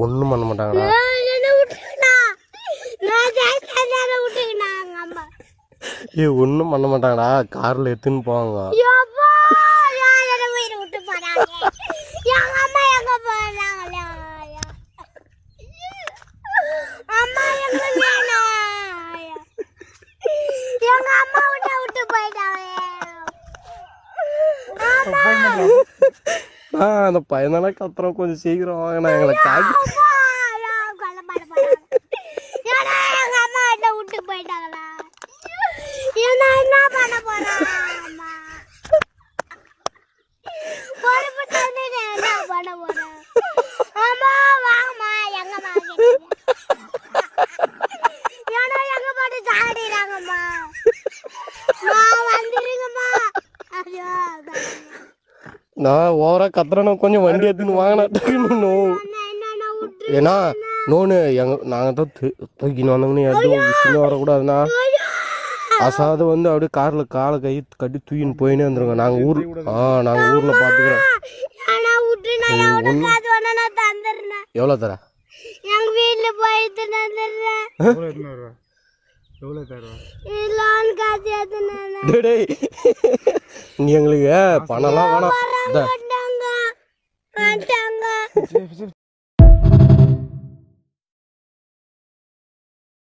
ஒன்றும் பண்ண மாட்டாங்களா? ஏ ஒன்றும் பண்ண மாட்டாங்கடா, காரில் எடுத்துன்னு போவாங்க. அந்த பையனால கத்துறோம், கொஞ்சம் சீக்கிரம் வாங்கினா எங்களை காக்கி. நான் ஓவரா கத்துறேன்னு கொஞ்சம் வண்டி எடுத்துன்னு வாங்கினா. ஏன்னா நோனு நாங்கள் தான் தூக்கின்னு வந்தோம்னு எதுவும் விஷயம் வரக்கூடாதுண்ணா. அசாது வந்து அப்படியே காரில் காலை கை கட்டி தூக்கின்னு போயினே வந்துருங்க. நாங்கள் ஊரில் பார்த்துக்கிறோம். எவ்வளோ தர? நீ எங்களுக்கு பணம்லாம் வேணாம்.